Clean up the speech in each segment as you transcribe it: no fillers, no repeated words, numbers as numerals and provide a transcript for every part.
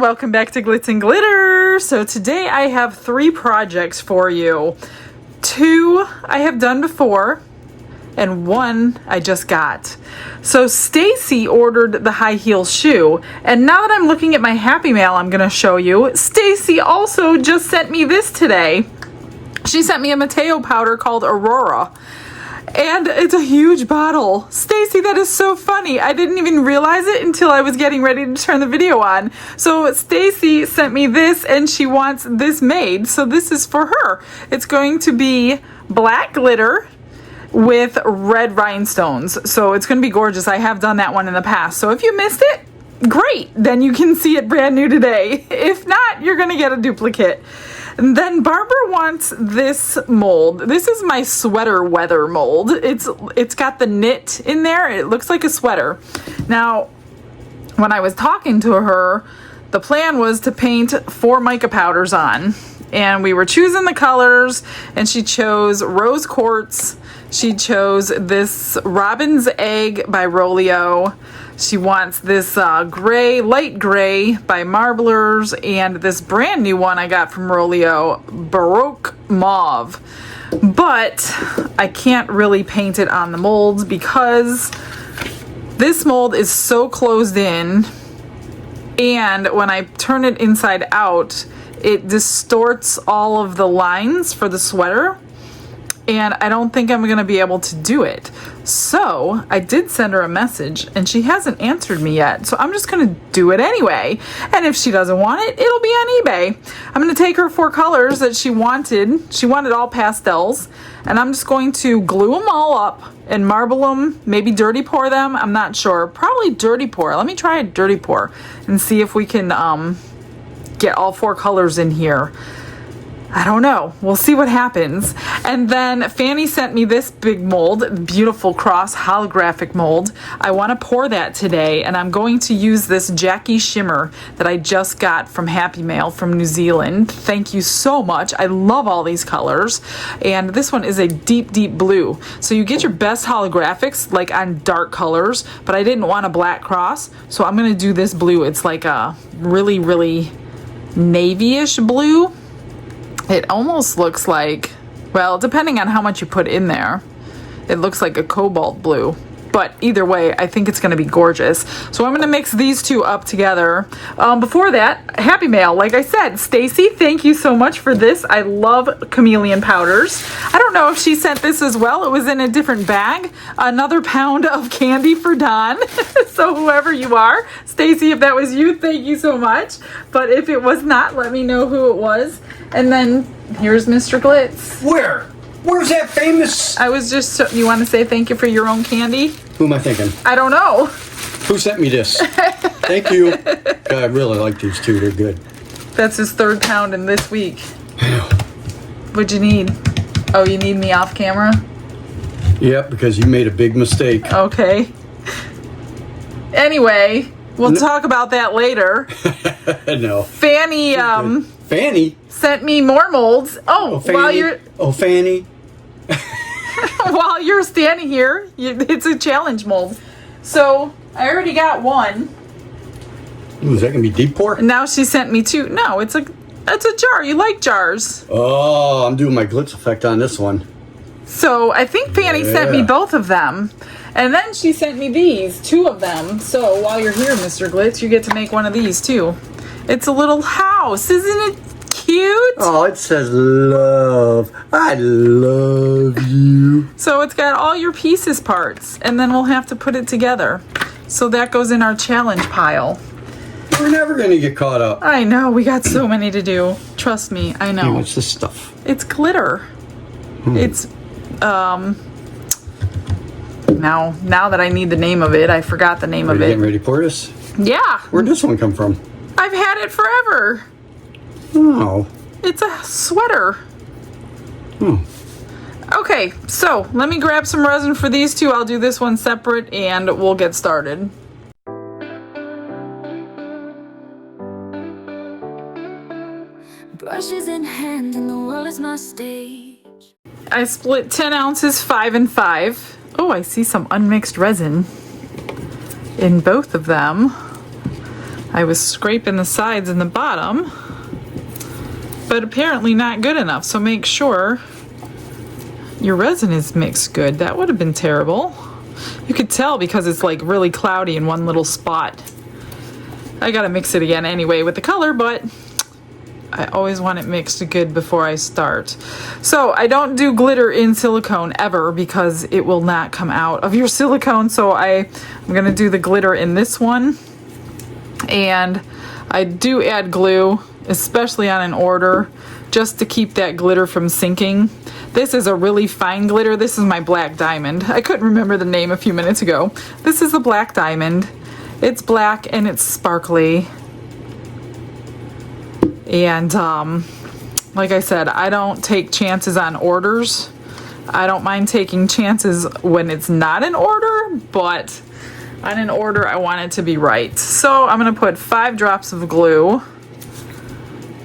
welcome back to Glitz and Glitter. So today I have 3 projects for you. 2 I have done before and 1 I just got. So Stacy ordered the high heel shoe, and now that I'm looking at my Happy Mail I'm gonna show you, Stacy also just sent me this today. She sent me a Mateo powder called Aurora. And it's a huge bottle. Stacy, that is so funny. I didn't even realize it until I was getting ready to turn the video on. So Stacy sent me this and she wants this made. So this is for her. It's going to be black glitter with red rhinestones. So it's going to be gorgeous. I have done that one in the past. So if you missed it, great. Then you can see it brand new today. If not, you're going to get a duplicate. And then Barbara wants this mold. This is my sweater weather mold. It's got the knit in there. It looks like a sweater. Now, when I was talking to her, the plan was to paint 4 mica powders on. And we were choosing the colors, and she chose Rose Quartz. She chose this Robin's Egg by Rolio. She wants this gray, light gray by Marblers, and this brand new one I got from Rolio, Baroque Mauve. But I can't really paint it on the molds because this mold is so closed in, and when I turn it inside out, it distorts all of the lines for the sweater, and I don't think I'm going to be able to do it. So I did send her a message and she hasn't answered me yet. So I'm just going to do it anyway. And if she doesn't want it, it'll be on eBay. I'm going to take her 4 colors that she wanted. She wanted all pastels. And I'm just going to glue them all up and marble them, maybe dirty pour them. I'm not sure. Probably dirty pour. Let me try a dirty pour and see if we can get all 4 colors in here. I don't know. We'll see what happens. And then Fanny sent me this big mold, beautiful cross holographic mold. I want to pour that today, and I'm going to use this Jackie Shimmer that I just got from Happy Mail from New Zealand. Thank you so much. I love all these colors. And this one is a deep, deep blue. So you get your best holographics like on dark colors, but I didn't want a black cross, so I'm going to do this blue. It's like a really, really navy-ish blue. It almost looks like, well, depending on how much you put in there, it looks like a cobalt blue. But either way, I think it's going to be gorgeous. So I'm going to mix these 2 up together. Before that, Happy Mail. Like I said, Stacy, thank you so much for this. I love chameleon powders. I don't know if she sent this as well. It was in a different bag. Another pound of candy for Dawn. So whoever you are, Stacy, if that was you, thank you so much. But if it was not, let me know who it was. And then here's Mr. Glitz. Where? Where's that famous? I was just, you want to say thank you for your own candy? Who am I thinking? I don't know. Who sent me this? Thank you. God, I really like these 2. They're good. That's his 3rd pound in this week. I know. What'd you need? Oh, you need me off camera? Yep, because you made a big mistake. Okay. Anyway, we'll talk about that later. No. Fanny, Fanny? sent me more molds. Oh, Fanny. while you're... Oh, Fanny. While you're standing here, it's a challenge mold. So I already got 1. Ooh, is that gonna be deep pour? And now she sent me 2. No, it's a jar. You like jars. Oh, I'm doing my glitz effect on this one. So I think Fanny sent me both of them. And then she sent me these, 2 of them. So while you're here, Mr. Glitz, you get to make one of these too. It's a little house. Isn't it cute? Oh, it says love. I love you. So it's got all your pieces parts, and then we'll have to put it together. So that goes in our challenge pile. We're never going to get caught up. I know, we got so many to do. Trust me, I know. Hey, what's this stuff? It's glitter. It's, now that I need the name of it, I forgot the name of it. Getting ready to pour this? Yeah. Where'd this one come from? I've had it forever. Oh. It's a sweater. Hmm. Okay, so let me grab some resin for these 2. I'll do this one separate and we'll get started. Brushes in hand and the world is my stage. I split 10 ounces 5 and 5. Oh, I see some unmixed resin in both of them. I was scraping the sides and the bottom, but apparently not good enough. So make sure your resin is mixed good. That would have been terrible. You could tell because it's like really cloudy in one little spot. I gotta mix it again anyway with the color, but I always want it mixed good before I start. So I don't do glitter in silicone ever because it will not come out of your silicone. So I'm gonna do the glitter in this one. And I do add glue, especially on an order, just to keep that glitter from sinking. This is a really fine glitter. This is my black diamond. I couldn't remember the name a few minutes ago. This is a black diamond. It's black and it's sparkly. And like I said, I don't take chances on orders. I don't mind taking chances when it's not an order, but on an order I want it to be right. So I'm gonna put 5 drops of glue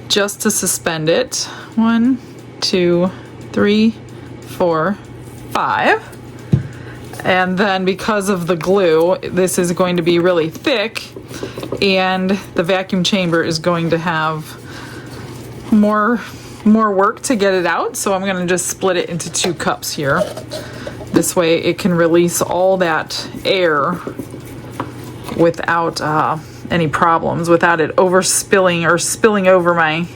just to suspend it. 1, 2, 3, 4, 5. And then because of the glue, this is going to be really thick, and the vacuum chamber is going to have more work to get it out. So I'm going to just split it into 2 cups here. This way it can release all that air without any problems, without it overspilling or spilling over my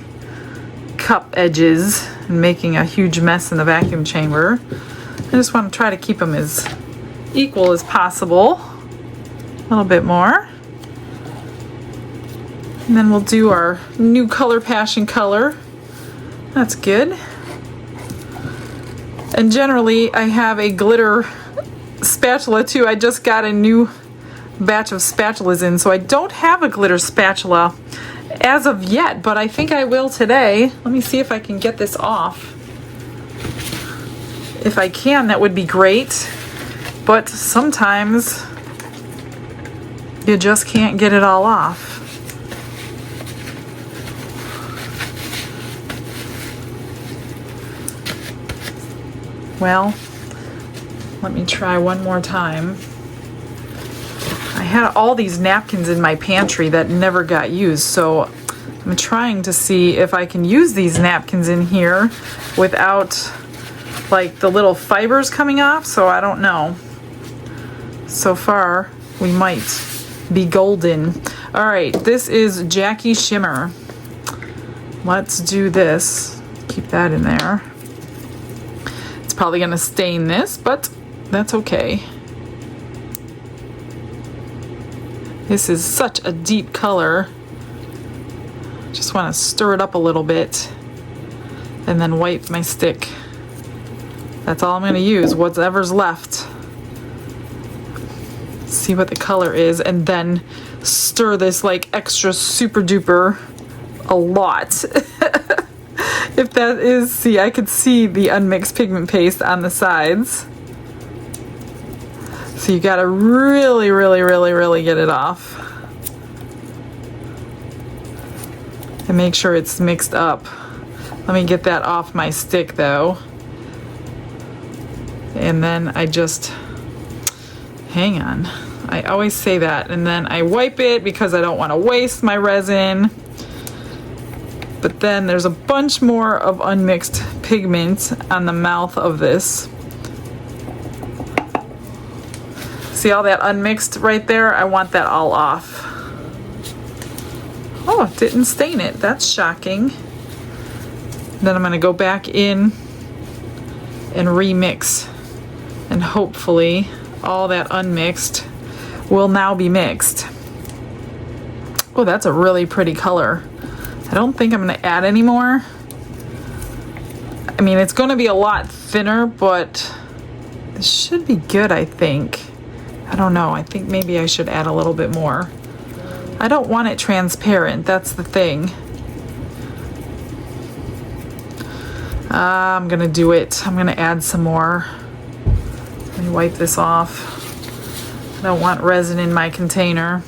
cup edges and making a huge mess in the vacuum chamber. I just want to try to keep them as equal as possible. A little bit more. And then we'll do our new color, passion color. That's good. And generally I have a glitter spatula too. I just got a new batch of spatulas in, so I don't have a glitter spatula as of yet, but I think I will today. Let me see if I can get this off. If I can, that would be great. But sometimes you just can't get it all off. Well, let me try one more time. I had all these napkins in my pantry that never got used, so I'm trying to see if I can use these napkins in here without like the little fibers coming off, so I don't know. So far, we might be golden. All right, this is Jackie Shimmer. Let's do this. Keep that in there. It's probably gonna stain this, but that's okay. This is such a deep color. Just want to stir it up a little bit and then wipe my stick. That's all I'm going to use, whatever's left. See what the color is, and then stir this like extra super duper a lot. If that is, see, I could see the unmixed pigment paste on the sides. So you gotta really, really, really, really get it off. And make sure it's mixed up. Let me get that off my stick though. And then I just, hang on. I always say that. And then I wipe it because I don't want to waste my resin. But then there's a bunch more of unmixed pigment on the mouth of this. See all that unmixed right there? I want that all off. Oh, it didn't stain it. That's shocking. Then I'm going to go back in and remix. And hopefully all that unmixed will now be mixed. Oh, that's a really pretty color. I don't think I'm going to add any more. I mean, it's going to be a lot thinner, but this should be good, I think. I don't know. I think maybe I should add a little bit more. I don't want it transparent. That's the thing. I'm going to do it. I'm going to add some more. Let me wipe this off. I don't want resin in my container.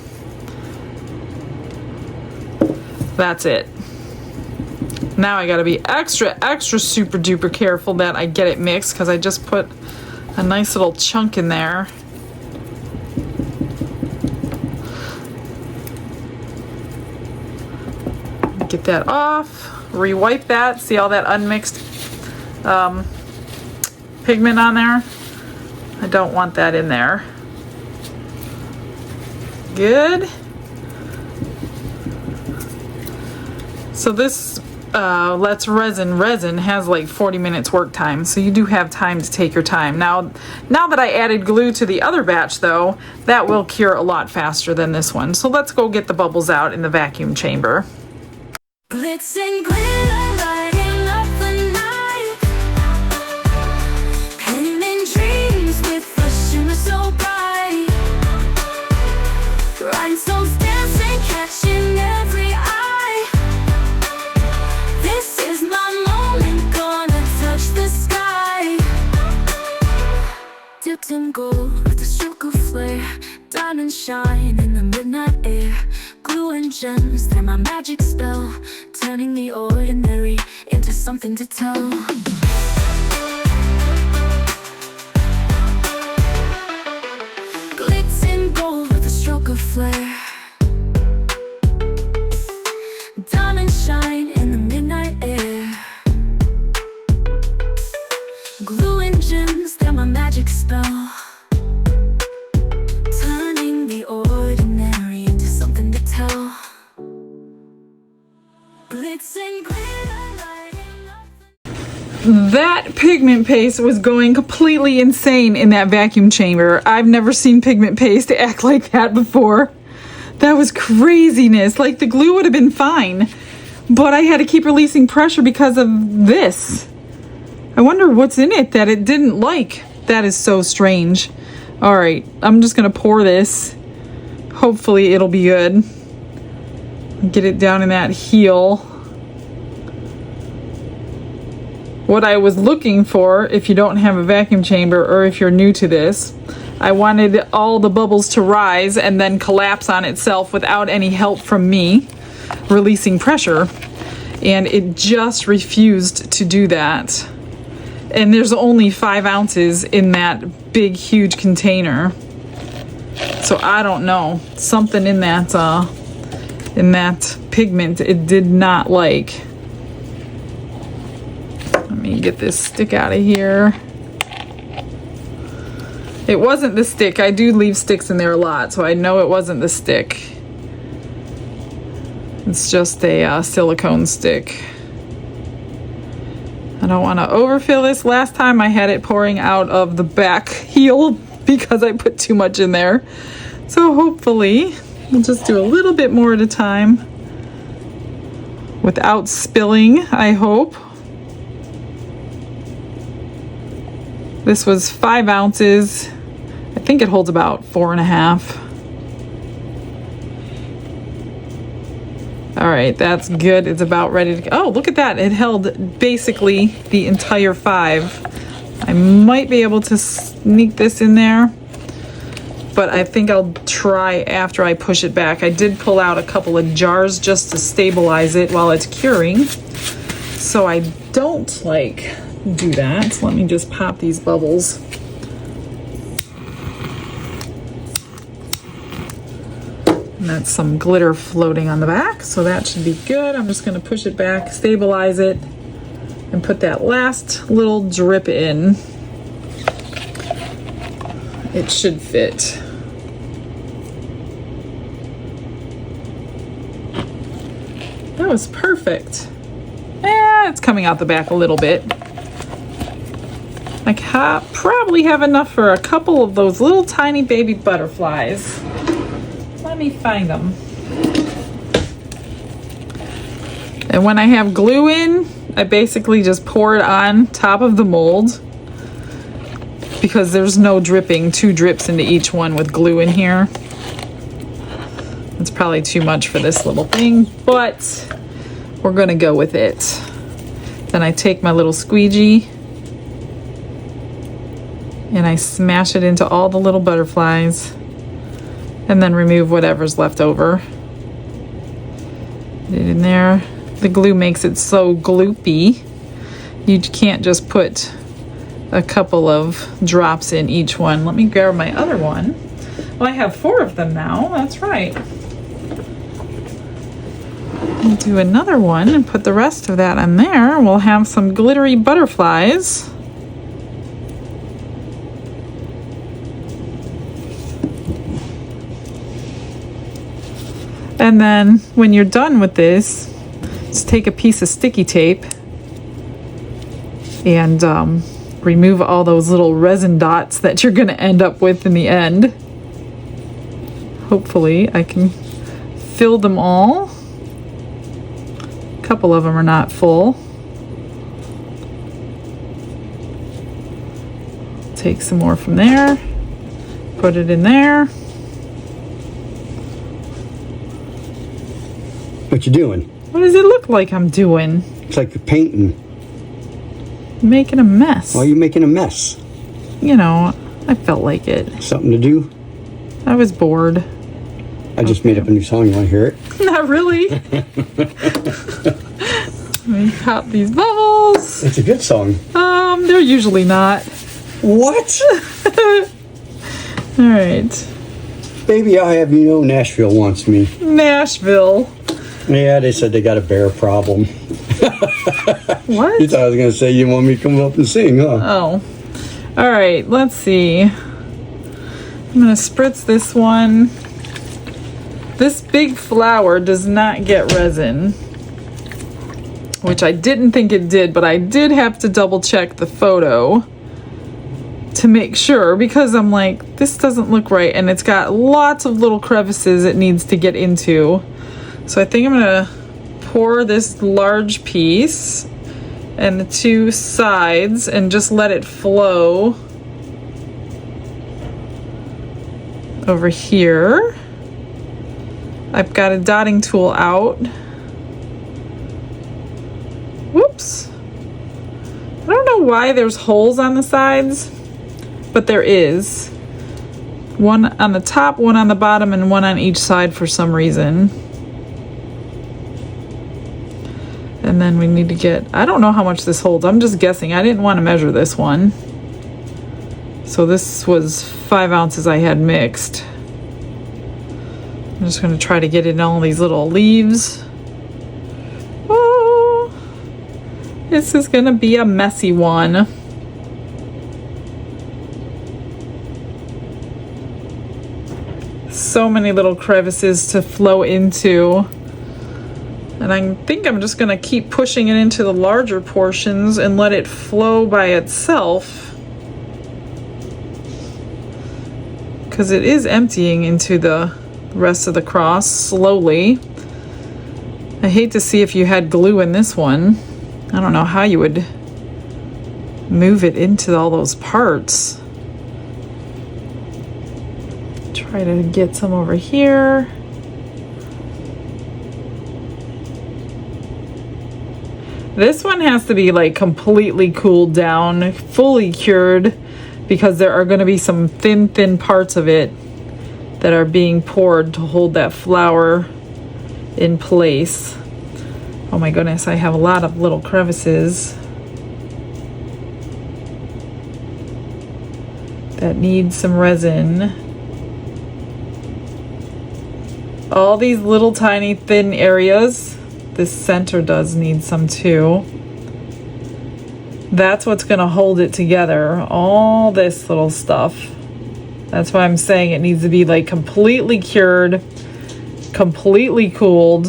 That's it. Now I gotta be extra, extra super duper careful that I get it mixed because I just put a nice little chunk in there. Get that off, re-wipe that, see all that unmixed pigment on there? I don't want that in there. Good. So this Let's Resin has like 40 minutes work time, so you do have time to take your time. Now that I added glue to the other batch though, that will cure a lot faster than this one. So let's go get the bubbles out in the vacuum chamber. Glitz and glitter lighting up the night, painting dreams with a shimmer so bright, rhinestones dancing, catching every eye. This is my moment, gonna touch the sky. Dipped in gold with a stroke of flare, diamond shine in the midnight air. Glue and gems, they're my magic spell, turning the ordinary into something to tell. Glitz and gold with a stroke of flare, diamond shine in the midnight air. Glue and gems, they're my magic spell, turning the ordinary into something to tell. Glitz and glitter lighting up. That pigment paste was going completely insane in that vacuum chamber. I've never seen pigment paste act like that before. That was craziness. Like, the glue would have been fine, but I had to keep releasing pressure because of this. I wonder what's in it that it didn't like. That is so strange. All right, I'm just gonna pour this. Hopefully it'll be good. Get it down in that heel. What I was looking for, if you don't have a vacuum chamber or if you're new to this, I wanted all the bubbles to rise and then collapse on itself without any help from me releasing pressure, and it just refused to do that. And there's only 5 ounces in that big huge container, so I don't know, something in that pigment it did not like. Let me get this stick out of here. It wasn't the stick. I do leave sticks in there a lot, so I know it wasn't the stick. It's just a silicone stick. I don't want to overfill this. Last time I had it pouring out of the back heel because I put too much in there. So hopefully we'll just do a little bit more at a time without spilling, I hope. This was 5 ounces. I think it holds about 4.5. All right, that's good. It's about ready to go. Oh, look at that. It held basically the entire 5. I might be able to sneak this in there, but I think I'll try after I push it back. I did pull out a couple of jars just to stabilize it while it's curing, so I don't do that. Let me just pop these bubbles. And that's some glitter floating on the back, so that should be good. I'm just going to push it back, stabilize it, and put that last little drip in. It should fit. That was perfect. It's coming out the back a little bit. I probably have enough for a couple of those little tiny baby butterflies. Let me find them. And when I have glue in, I basically just pour it on top of the mold because there's no dripping. 2 drips into each one with glue in here. It's probably too much for this little thing, but we're gonna go with it. Then I take my little squeegee and I smash it into all the little butterflies and then remove whatever's left over. Get it in there. The glue makes it so gloopy. You can't just put a couple of drops in each one. Let me grab my other one. Well, I have 4 of them now. That's right. We'll do another one and put the rest of that on there. We'll have some glittery butterflies. And then when you're done with this, just take a piece of sticky tape and remove all those little resin dots that you're going to end up with in the end. Hopefully I can fill them all. A couple of them are not full. Take some more from there, put it in there. What you doing? What does it look like I'm doing? It's like you're painting. Making a mess. Why are you making a mess? You know, I felt like it. Something to do? I was bored. I just made up a new song. You want to hear it? Not really. Let me pop these bubbles. It's a good song. They're usually not. What? All right. Baby, I have you know Nashville wants me. Nashville. Yeah, they said they got a bear problem. What? You thought I was going to say you want me to come up and sing, huh? Oh. All right, let's see. I'm going to spritz this one. This big flower does not get resin, which I didn't think it did, but I did have to double check the photo to make sure, because I'm like, this doesn't look right, and it's got lots of little crevices it needs to get into. So I think I'm gonna pour this large piece and the two sides and just let it flow over here. I've got a dotting tool out. Whoops. I don't know why there's holes on the sides, but there is. One on the top, one on the bottom, and one on each side for some reason. And then we need to get, I don't know how much this holds. I'm just guessing. I didn't want to measure this one. So this was 5 ounces I had mixed. I'm just going to try to get it in all these little leaves. Oh, this is going to be a messy one. So many little crevices to flow into. And I think I'm just going to keep pushing it into the larger portions and let it flow by itself. Because it is emptying into the rest of the cross slowly. I hate to see if you had glue in this one. I don't know how you would move it into all those parts. Try to get some over here. This one has to be like completely cooled down, fully cured, because there are going to be some thin parts of it that are being poured to hold that flower in place. Oh my goodness, I have a lot of little crevices that need some resin. All these little tiny thin areas, this center does need some too. That's what's going to hold it together, all this little stuff. That's why I'm saying it needs to be like completely cured, completely cooled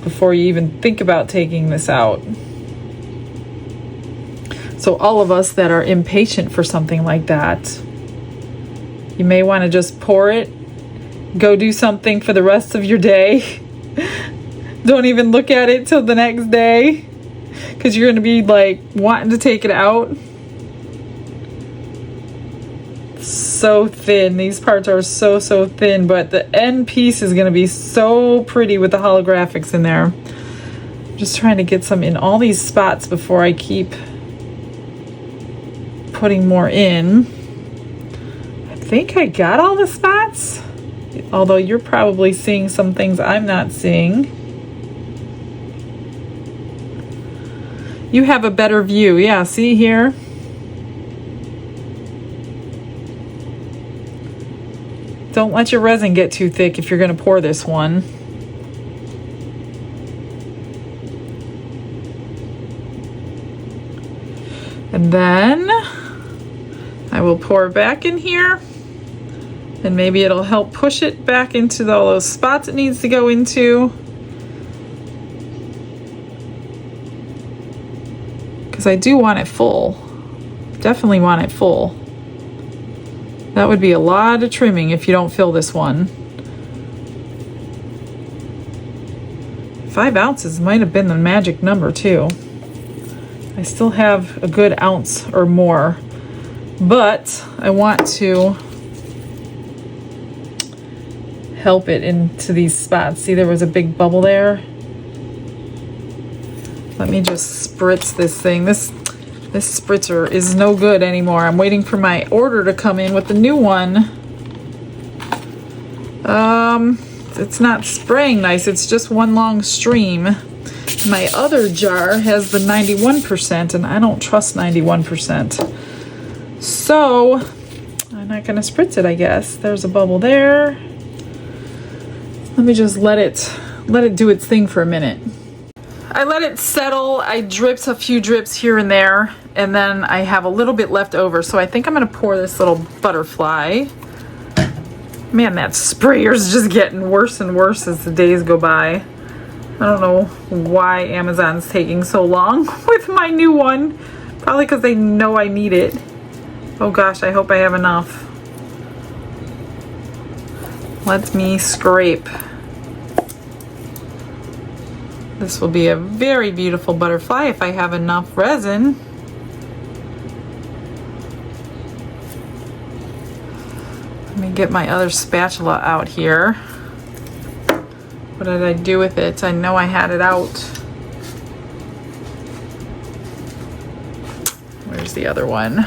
before you even think about taking this out. So all of us that are impatient for something like that, you may want to just pour it, go do something for the rest of your day. Don't even look at it till the next day, because you're going to be like wanting to take it out. So thin. These parts are so thin, but the end piece is going to be so pretty with the holographics in there. I'm just trying to get some in all these spots before I keep putting more in. I think I got all the spots, although you're probably seeing some things I'm not seeing. You have a better view. Yeah, see here? Don't let your resin get too thick if you're going to pour this one. And then I will pour back in here, and maybe it'll help push it back into all those spots it needs to go into. Because I do want it full. Definitely want it full. That would be a lot of trimming if you don't fill this one. 5 ounces might have been the magic number too. I still have a good ounce or more, but I want to help it into these spots. See, there was a big bubble there. Let me just spritz this thing. This spritzer is no good anymore. I'm waiting for my order to come in with the new one. It's not spraying nice. It's just one long stream. My other jar has the 91%, and I don't trust 91%. So I'm not gonna spritz it, I guess. There's a bubble there. Let me just let it do its thing for a minute. I let it settle. I dripped a few drips here and there, and then I have a little bit left over. So I think I'm gonna pour this little butterfly. Man, that sprayer's just getting worse and worse as the days go by. I don't know why Amazon's taking so long with my new one. Probably because they know I need it. Oh gosh, I hope I have enough. Let me scrape. This will be a very beautiful butterfly if I have enough resin. Let me get my other spatula out here. What did I do with it? I know I had it out. Where's the other one?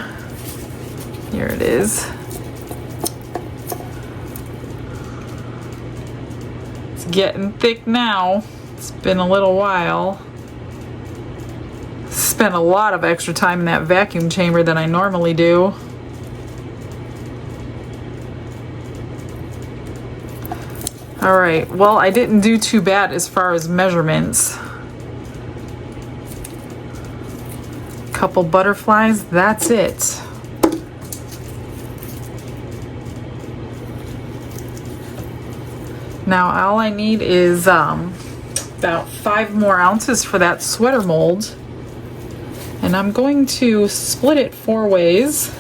Here it is. It's getting thick now. It's been a little while. Spent a lot of extra time in that vacuum chamber than I normally do. All right, well, I didn't do too bad as far as measurements. Couple butterflies, that's it. Now all I need is about 5 more ounces for that sweater mold. And I'm going to split it 4 ways.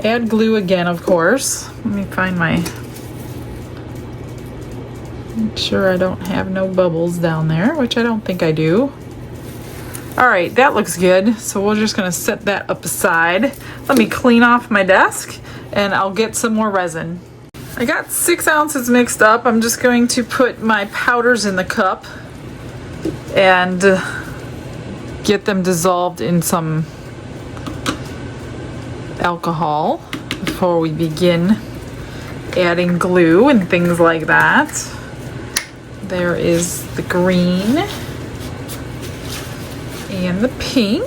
Add glue again, of course. Let me find my... Make sure I don't have no bubbles down there, which I don't think I do. All right, that looks good. So we're just gonna set that up aside. Let me clean off my desk and I'll get some more resin. I got 6 ounces mixed up. I'm just going to put my powders in the cup and get them dissolved in some alcohol before we begin adding glue and things like that. There is the green and the pink.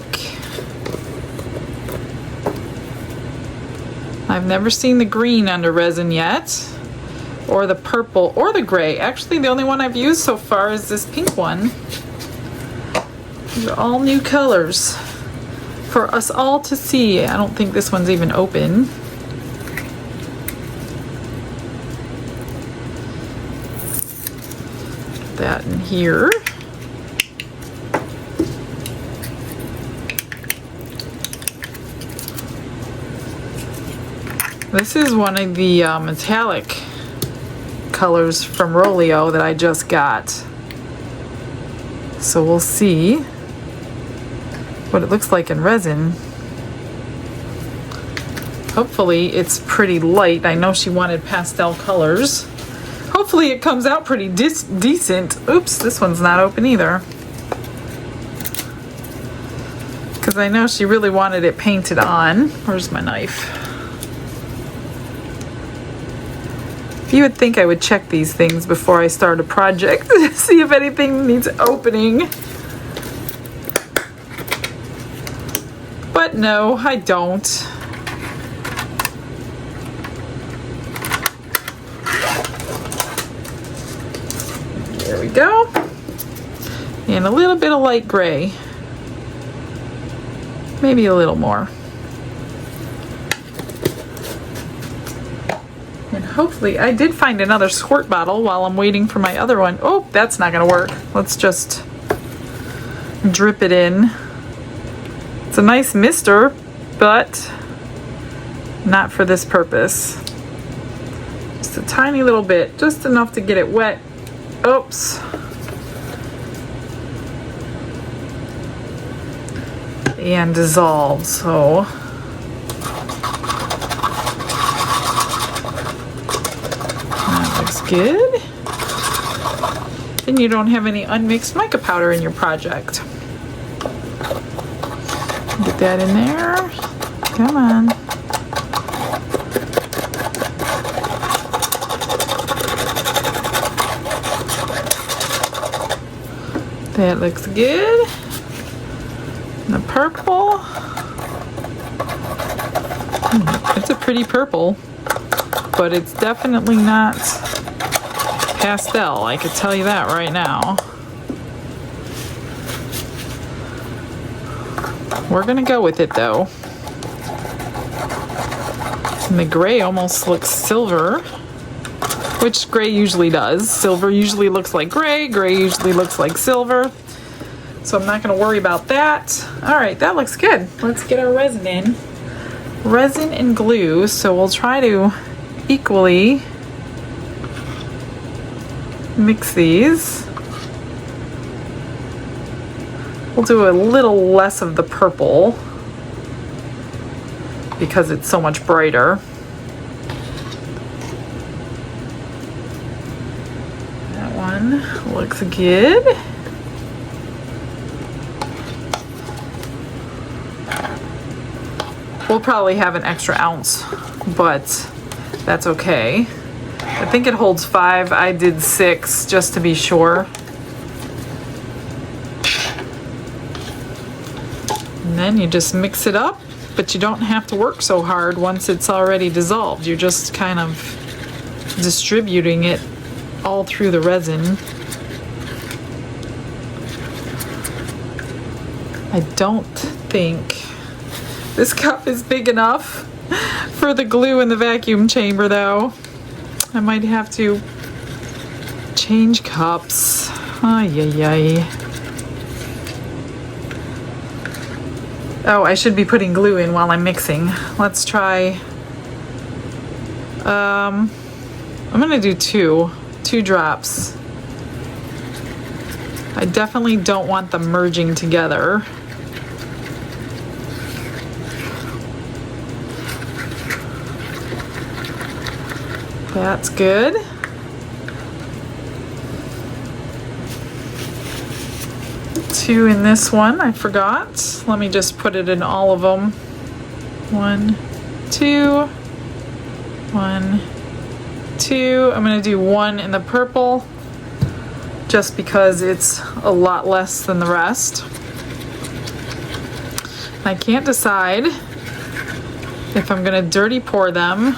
I've never seen the green under resin yet, or the purple, or the gray. Actually, the only one I've used so far is this pink one. These are all new colors for us all to see. I don't think this one's even open. That in here. This is one of the metallic colors from Rolio that I just got. So we'll see what it looks like in resin. Hopefully it's pretty light. I know she wanted pastel colors. Hopefully it comes out pretty decent. Oops, this one's not open either. Because I know she really wanted it painted on. Where's my knife? You would think I would check these things before I start a project to see if anything needs opening. But no, I don't. There we go. And a little bit of light gray. Maybe a little more. And hopefully, I did find another squirt bottle while I'm waiting for my other one. Oh, that's not gonna work. Let's just drip it in. It's a nice mister, but not for this purpose. Just a tiny little bit, just enough to get it wet. Oops. And dissolve, so. That looks good. Then you don't have any unmixed mica powder in your project. Get that in there. Come on. That looks good. And the purple. It's a pretty purple, but it's definitely not pastel. I could tell you that right now. We're gonna go with it though. And the gray almost looks silver, which gray usually does. Silver usually looks like gray, gray usually looks like silver. So I'm not gonna worry about that. All right, that looks good. Let's get our resin in. Resin and glue, so we'll try to equally mix these. We'll do a little less of the purple because it's so much brighter. That one looks good. We'll probably have an extra ounce, but that's okay. I think it holds 5. I did 6 just to be sure. And then you just mix it up, but you don't have to work so hard once it's already dissolved. You're just kind of distributing it all through the resin. I don't think this cup is big enough for the glue in the vacuum chamber though. I might have to change cups. Ay, ay, ay. Oh, I should be putting glue in while I'm mixing. Let's try, I'm gonna do two drops. I definitely don't want them merging together. That's good. Two in this one, I forgot. Let me just put it in all of them. 1, 2, 1, 2. I'm gonna do 1 in the purple just because it's a lot less than the rest. I can't decide if I'm gonna dirty pour them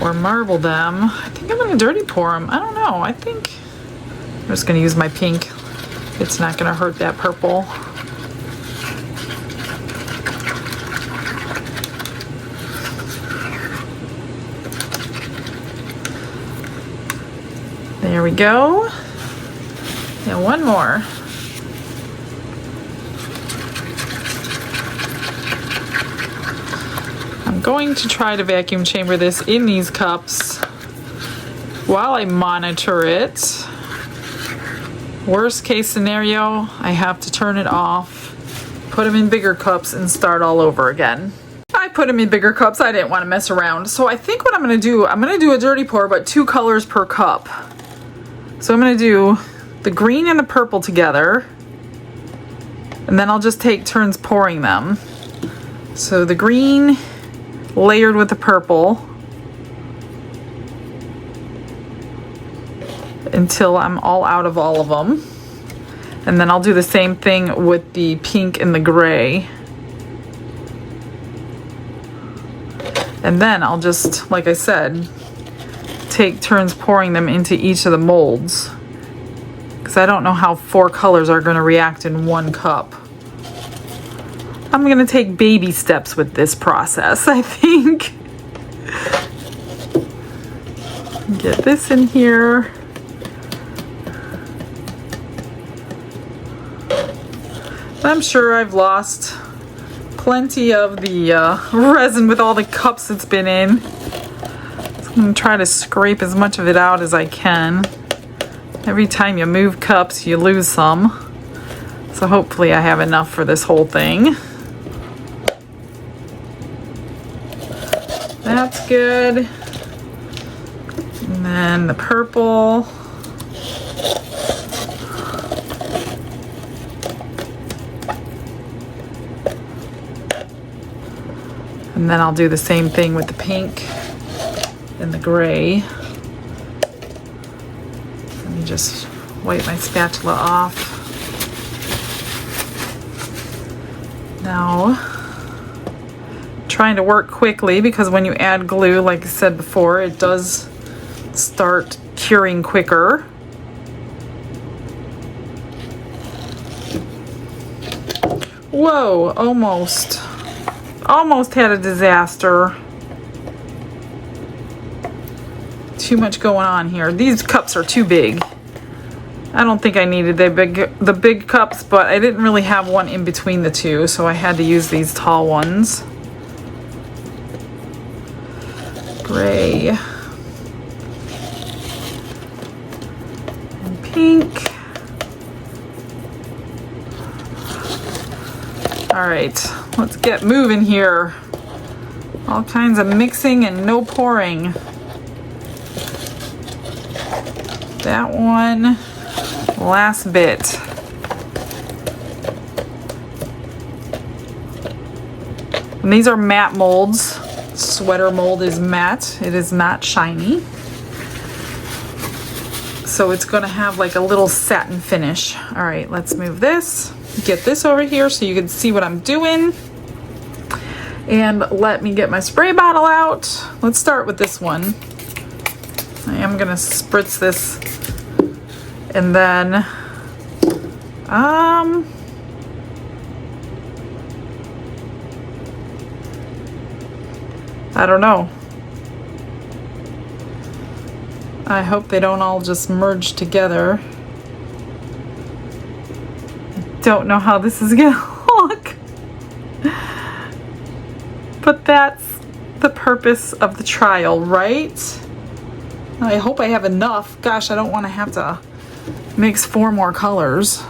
or marble them. I think I'm gonna dirty pour them. I don't know. I think I'm just gonna use my pink. It's not gonna hurt that purple. There we go. And one more. I'm going to try to vacuum chamber this in these cups while I monitor it. Worst case scenario, I have to turn it off, put them in bigger cups, and start all over again. I put them in bigger cups. I didn't want to mess around. So I think what I'm going to do a dirty pour, but 2 colors per cup. So I'm going to do the green and the purple together, and then I'll just take turns pouring them. So the green layered with the purple until I'm all out of all of them. And then I'll do the same thing with the pink and the gray. And then I'll just, like I said, take turns pouring them into each of the molds, because I don't know how 4 colors are going to react in 1 cup. I'm gonna take baby steps with this process, I think. Get this in here. I'm sure I've lost plenty of the resin with all the cups it's been in. So I'm gonna try to scrape as much of it out as I can. Every time you move cups, you lose some. So hopefully I have enough for this whole thing. That's good. And then the purple. And then I'll do the same thing with the pink and the gray. Let me just wipe my spatula off. Now, trying to work quickly because when you add glue, like I said before, it does start curing quicker. Whoa, almost had a disaster. Too much going on here. These cups are too big. I don't think I needed the big cups, but I didn't really have one in between the two, so I had to use these tall ones. Gray. And pink. All right, let's get moving here. All kinds of mixing and no pouring. That one, last bit. And these are matte molds. Sweater mold is matte. It is not shiny. So it's gonna have like a little satin finish. All right, let's move this. Get this over here so you can see what I'm doing. And let me get my spray bottle out. Let's start with this one. I am gonna spritz this and then I don't know. I hope they don't all just merge together. Don't know how this is gonna look, but that's the purpose of the trial, right? I hope I have enough. Gosh, I don't want to have to mix 4 more colors.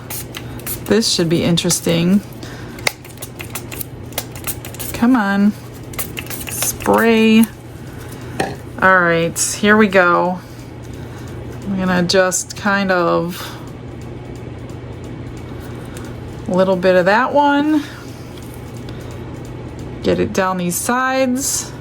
This should be interesting. Come on, spray. All right, here we go. I'm gonna just kind of a little bit of that one, get it down these sides.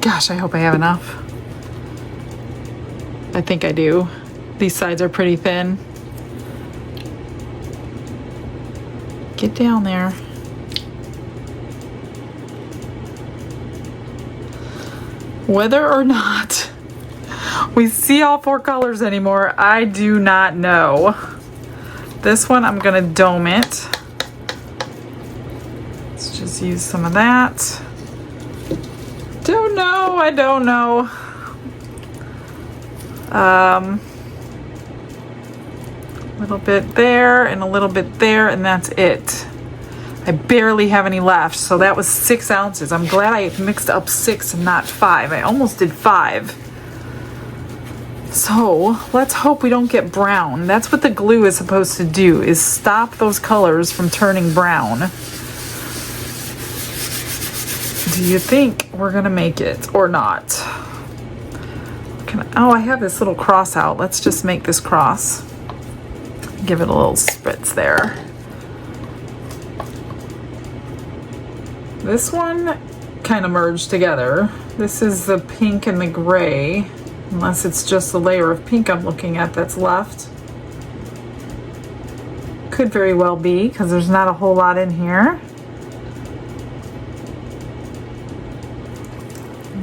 Gosh, I hope I have enough. I think I do. These sides are pretty thin. Get down there. Whether or not we see all 4 colors anymore, I do not know. This one, I'm gonna dome it. Let's just use some of that. Don't know, I don't know. A little bit there and a little bit there, and that's it. I barely have any left, so that was 6 ounces. I'm glad I mixed up 6 and not 5. I almost did 5. So let's hope we don't get brown. That's what the glue is supposed to do, is stop those colors from turning brown. Do you think we're gonna make it or not? Oh, I have this little cross out. Let's just make this cross. Give it a little spritz there. This one kind of merged together. This is the pink and the gray, unless it's just the layer of pink I'm looking at that's left. Could very well be, because there's not a whole lot in here.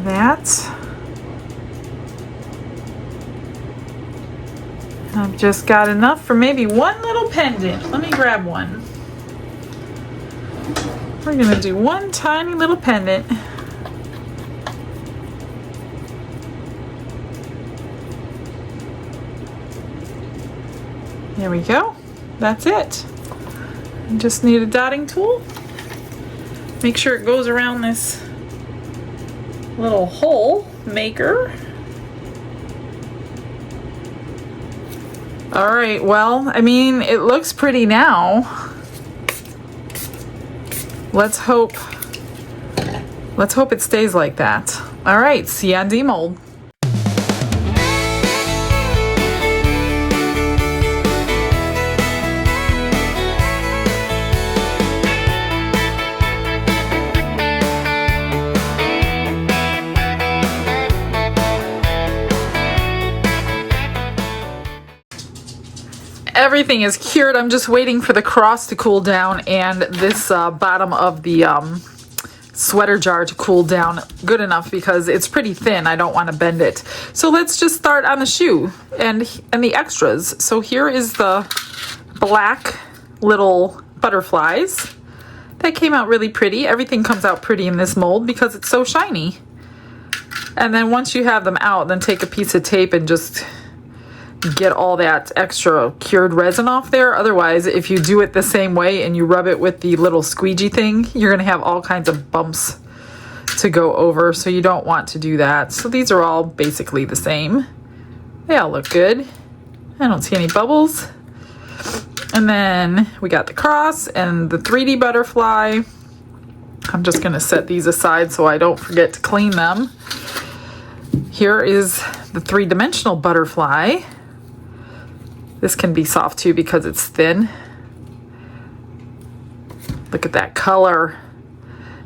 that. I've just got enough for maybe one little pendant. Let me grab one. We're gonna do one tiny little pendant. There we go. That's it. You just need a dotting tool. Make sure it goes around this little hole maker. All right, well, I mean, it looks pretty now. Let's hope it stays like that. All right, see you on demold. Everything is cured. I'm just waiting for the cross to cool down and this bottom of the sweater jar to cool down good enough because it's pretty thin. I don't want to bend it. So let's just start on the shoe and the extras. So here is the black little butterflies. That came out really pretty. Everything comes out pretty in this mold because it's so shiny. And then once you have them out, then take a piece of tape and just get all that extra cured resin off there. Otherwise, if you do it the same way and you rub it with the little squeegee thing, you're going to have all kinds of bumps to go over, so you don't want to do that. So these are all basically the same. They all look good. I don't see any bubbles. And then we got the cross and the 3D butterfly. I'm just going to set these aside so I don't forget to clean them. Here is the 3-dimensional butterfly. This can be soft too because it's thin. Look at that color.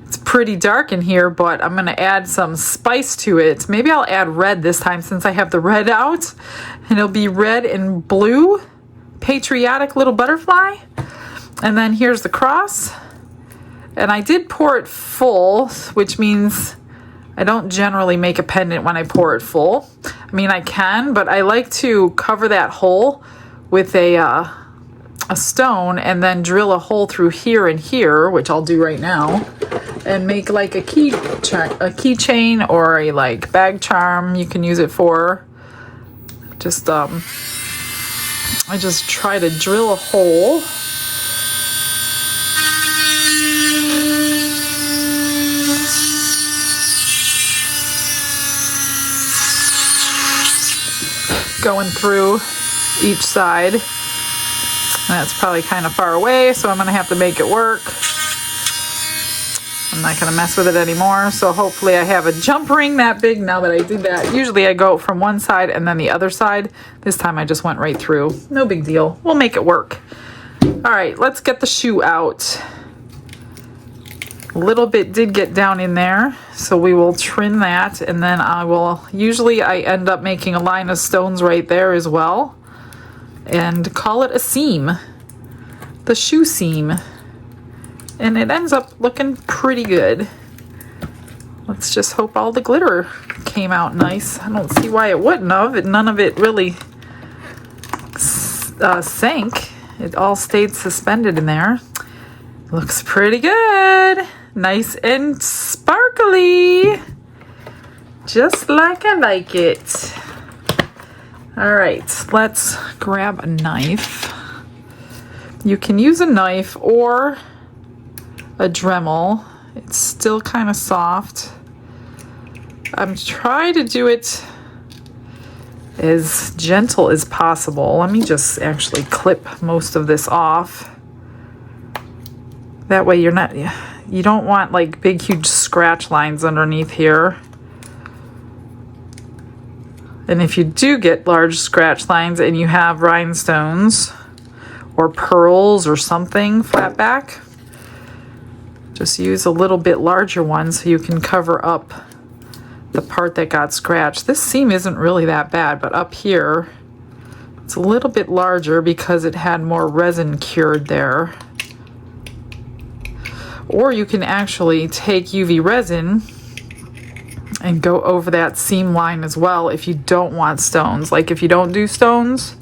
It's pretty dark in here, but I'm gonna add some spice to it. Maybe I'll add red this time since I have the red out. And it'll be red and blue. Patriotic little butterfly. And then here's the cross. And I did pour it full, which means I don't generally make a pendant when I pour it full. I mean, I can, but I like to cover that hole with a stone and then drill a hole through here and here, which I'll do right now, and make like a keychain or a like bag charm you can use it for. Just I just try to drill a hole. Going through each side. That's probably kind of far away, so I'm gonna have to make it work. I'm not gonna mess with it anymore, so hopefully I have a jump ring that big now that I did that. Usually I go from one side and then the other side. This time I just went right through. No big deal. We'll make it work. All right, let's get the shoe out. A little bit did get down in there, so we will trim that, and then usually I end up making a line of stones right there as well, and call it a seam, the shoe seam, and it ends up looking pretty good. Let's just hope all the glitter came out nice. I don't see why it wouldn't have. None of it really sank. It all stayed suspended in there. Looks pretty good. Nice and sparkly. Just like I like it. All right, let's grab a knife. You can use a knife or a Dremel. It's still kind of soft. I'm trying to do it as gentle as possible. Let me just actually clip most of this off. That way you don't want like big huge scratch lines underneath here. And if you do get large scratch lines and you have rhinestones or pearls or something flat back, just use a little bit larger one so you can cover up the part that got scratched. This seam isn't really that bad, but up here it's a little bit larger because it had more resin cured there. Or you can actually take UV resin and go over that seam line as well if you don't want stones. Like if you don't do stones,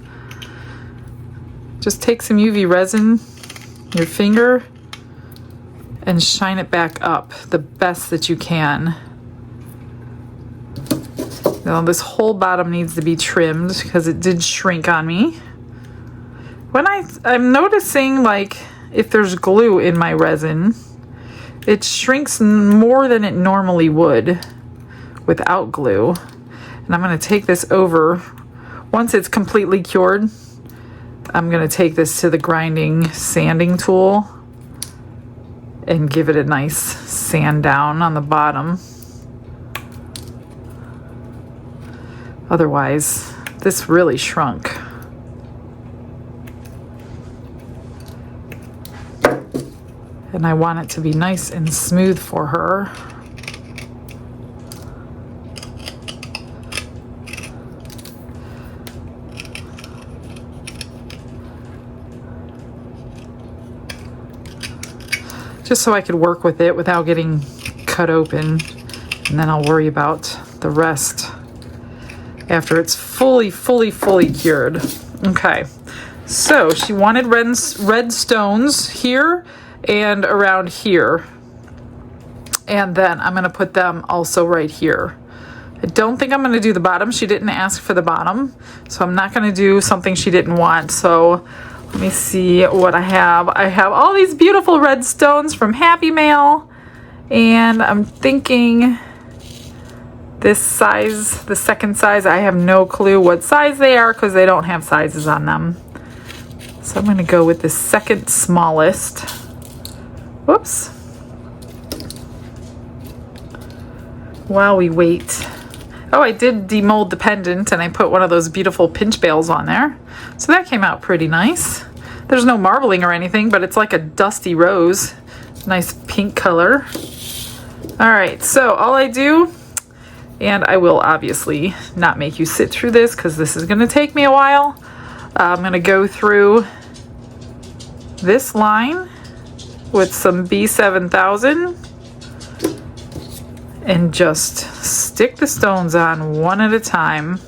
just take some UV resin, your finger, and shine it back up the best that you can. Now this whole bottom needs to be trimmed because it did shrink on me. When I'm noticing, like, if there's glue in my resin, it shrinks more than it normally would without glue. And I'm going to take this over. Once it's completely cured, I'm going to take this to the grinding sanding tool and give it a nice sand down on the bottom. Otherwise, this really shrunk. And I want it to be nice and smooth for her. Just so I could work with it without getting cut open. And then I'll worry about the rest after it's fully cured. Okay, so she wanted red stones here and around here, and then I'm going to put them also right here. I don't think I'm going to do the bottom. She didn't ask for the bottom, so I'm not going to do something she didn't want. So let me see what I have. I have all these beautiful red stones from Happy Mail, and I'm thinking this size, the second size, I have no clue what size they are because they don't have sizes on them. So I'm going to go with the second smallest. Whoops. While we wait. Oh, I did demold the pendant and I put one of those beautiful pinch bails on there. So that came out pretty nice. There's no marbling or anything, but it's like a dusty rose. Nice pink color. All right, so all I do, and I will obviously not make you sit through this because this is going to take me a while. I'm going to go through this line with some B7000 and just stick the stones on one at a time.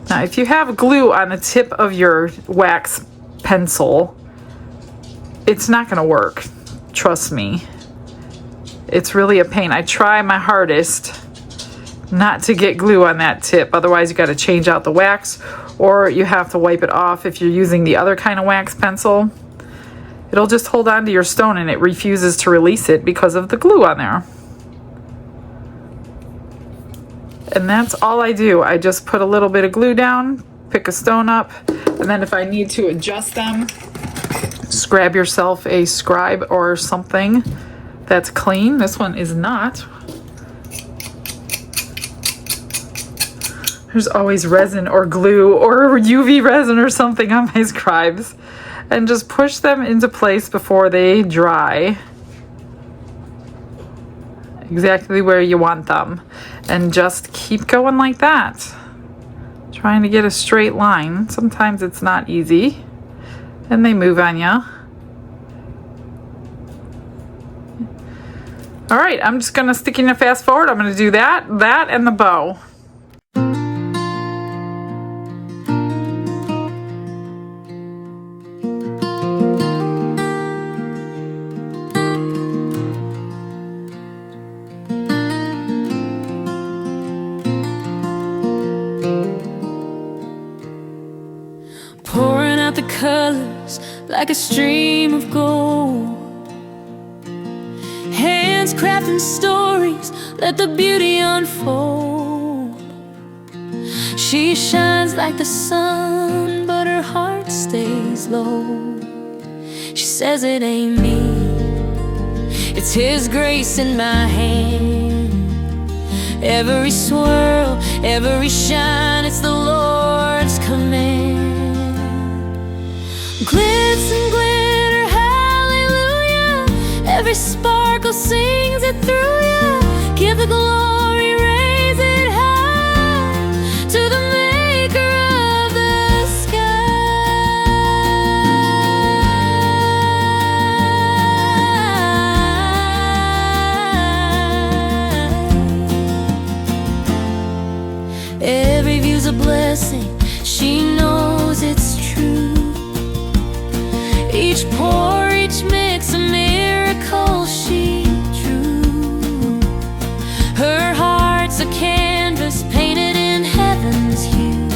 Now, if you have glue on the tip of your wax pencil, it's not going to work. Trust me. It's really a pain. I try my hardest not to get glue on that tip. Otherwise, you got to change out the wax, or you have to wipe it off if you're using the other kind of wax pencil. It'll just hold on to your stone and it refuses to release it because of the glue on there. And that's all I do. I just put a little bit of glue down, pick a stone up, and then if I need to adjust them, just grab yourself a scribe or something that's clean. This one is not. There's always resin or glue or UV resin or something on my scribes. And just push them into place before they dry. Exactly where you want them. And just keep going like that. Trying to get a straight line. Sometimes it's not easy. And they move on you. All right, I'm just gonna stick in a fast forward. I'm gonna do that, and the bow. Pouring out the colors like a stream of gold. Hands crafting stories, let the beauty unfold. She shines like the sun, but her heart stays low. She says it ain't me, it's His grace in my hand. Every swirl, every shine, it's the Lord's command. Glitz and glitter, hallelujah. Every sparkle sings it through you. Give the glory, raise it high to the maker of the sky. Each pour, each mix, a miracle she drew. Her heart's a canvas painted in heaven's hue.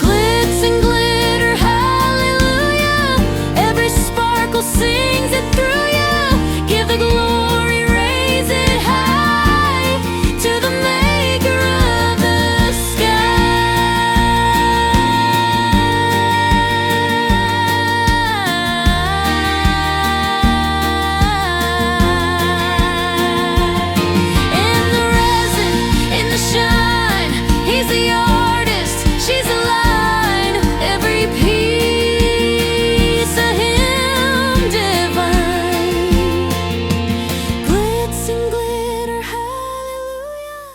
Glitz and glitter, hallelujah. Every sparkle sings it through you. Give the glory, raise it high to the maker of the sky. In the resin, in the shine, he's the artist, she's the line. Every piece of him divine. Glitz and glitter, hallelujah.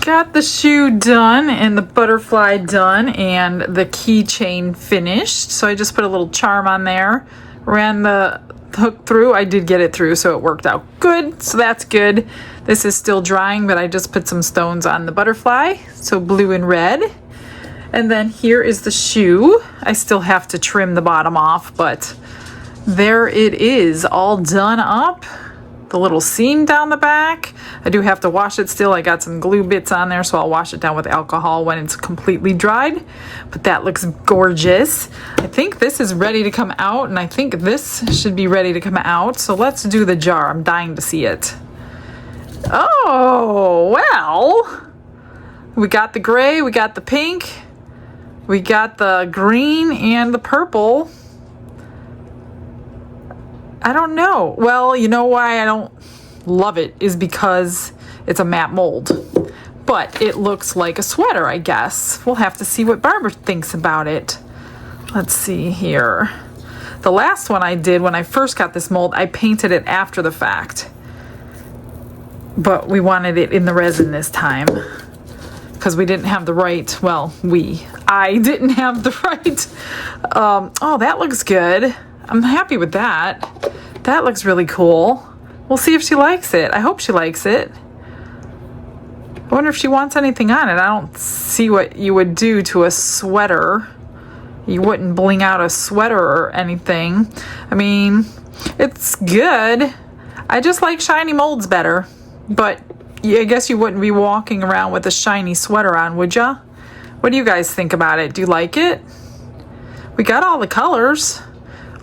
Got the shoe done and the butterfly done and the keychain finished. So I just put a little charm on there, ran the hook through. I did get it through, so it worked out good. So that's good. This is still drying, but I just put some stones on the butterfly. So blue and red. And then here is the shoe. I still have to trim the bottom off, but there it is, all done up. The little seam down the back. I do have to wash it still. I got some glue bits on there, so I'll wash it down with alcohol when it's completely dried. But that looks gorgeous. I think this is ready to come out, and I think this should be ready to come out. So let's do the jar. I'm dying to see it. Oh, well. We got the gray, we got the pink, we got the green and the purple. I don't know. Well, you know why I don't love it is because it's a matte mold. But it looks like a sweater, I guess. We'll have to see what Barbara thinks about it. Let's see here. The last one I did when I first got this mold, I painted it after the fact. But we wanted it in the resin this time because we didn't have the right, I didn't have the right. Oh, that looks good. I'm happy with that. That looks really cool. We'll see if she likes it. I hope she likes it. I wonder if she wants anything on it. I don't see what you would do to a sweater. You wouldn't bling out a sweater or anything. I mean, it's good. I just like shiny molds better. But I guess you wouldn't be walking around with a shiny sweater on, would ya? What do you guys think about it? Do you like it? We got all the colors.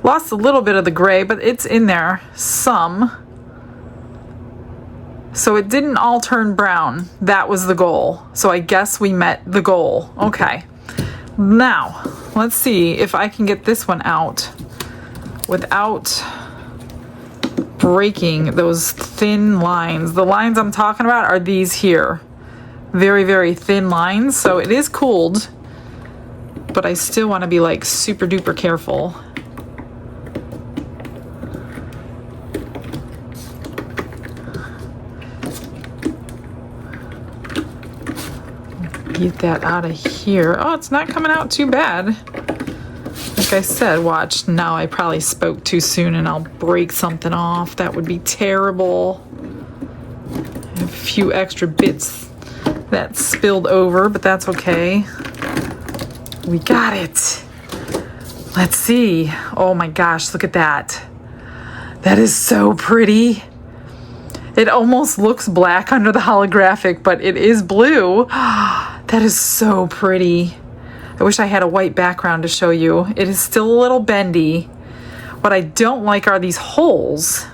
Lost a little bit of the gray, but it's in there some. So it didn't all turn brown. That was the goal. So I guess we met the goal. Okay. Now, let's see if I can get this one out without breaking those thin lines. The lines I'm talking about are these here. Very, very thin lines. So it is cooled, but I still want to be like super duper careful. Get that out of here. Oh, it's not coming out too bad. Like I said, watch, now I probably spoke too soon and I'll break something off. That would be terrible. I have a few extra bits that spilled over, but that's okay. We got it. Let's see. Oh my gosh, look at that. That is so pretty. It almost looks black under the holographic, but it is blue. That is so pretty. I wish I had a white background to show you. It is still a little bendy. What I don't like are these holes.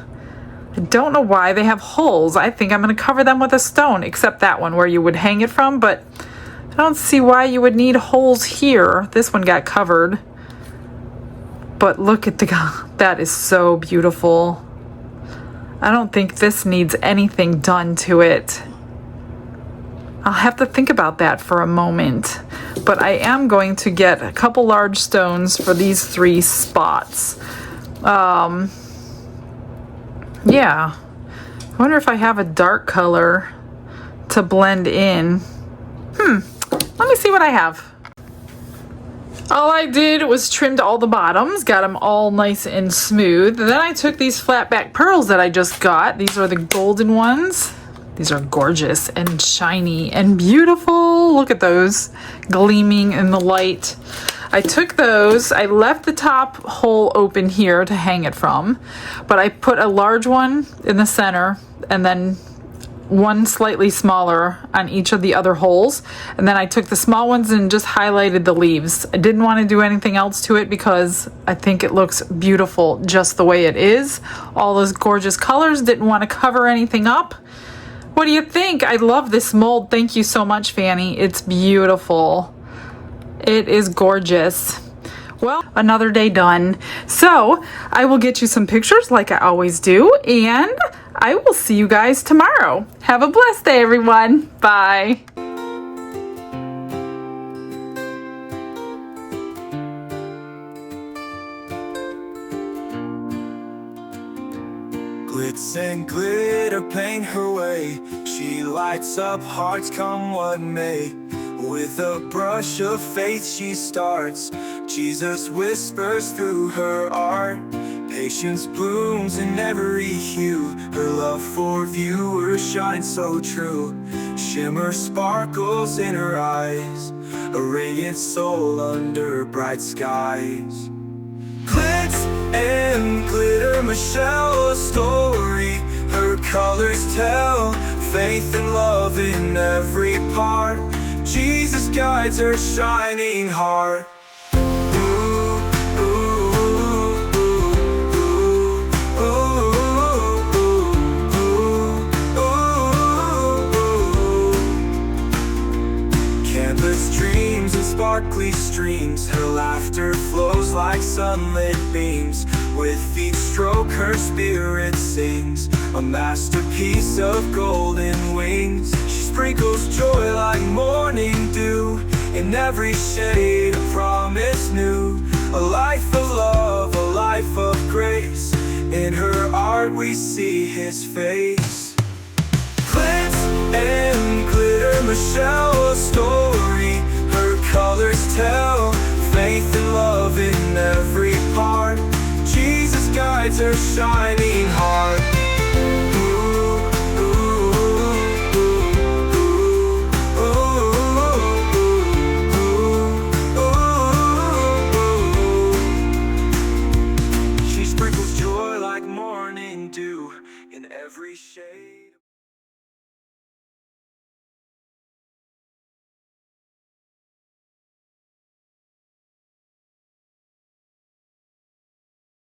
I don't know why they have holes. I think I'm going to cover them with a stone, except that one where you would hang it from, but I don't see why you would need holes here. This one got covered. But look at that is so beautiful. I don't think this needs anything done to it. I'll have to think about that for a moment. But I am going to get a couple large stones for these 3 spots. Yeah. I wonder if I have a dark color to blend in. Let me see what I have. All I did was trimmed all the bottoms, got them all nice and smooth. Then I took these flat back pearls that I just got. These are the golden ones. These are gorgeous and shiny and beautiful. Look at those gleaming in the light. I took those, I left the top hole open here to hang it from, but I put a large one in the center and then one slightly smaller on each of the other holes, and then I took the small ones and just highlighted the leaves. I didn't want to do anything else to it because I think it looks beautiful just the way it is. All those gorgeous colors, didn't want to cover anything up. What do you think? I love this mold. Thank you so much, Fanny. It's beautiful. It is gorgeous. Well, another day done. So I will get you some pictures like I always do, and I will see you guys tomorrow. Have a blessed day, everyone. Bye. Glitz and glitter paint her way. She lights up hearts come what may. With a brush of faith she starts. Jesus whispers through her art. Patience blooms in every hue. Her love for viewers shines so true. Shimmer sparkles in her eyes. A radiant soul under bright skies. Glitz and glitter, Michelle, a story. Her colors tell faith and love in every part. Jesus guides her shining heart. Canvas dreams and sparkly streams. Her laughter flows like sunlit beams. With each stroke her spirit sings. A masterpiece of golden wings. She sprinkles joy like morning dew. In every shade a promise new. A life of love, a life of grace. In her art we see his face. Glitz and glitter, Michelle, a story. Her colors tell faith and love in every part. Jesus guides her shining heart.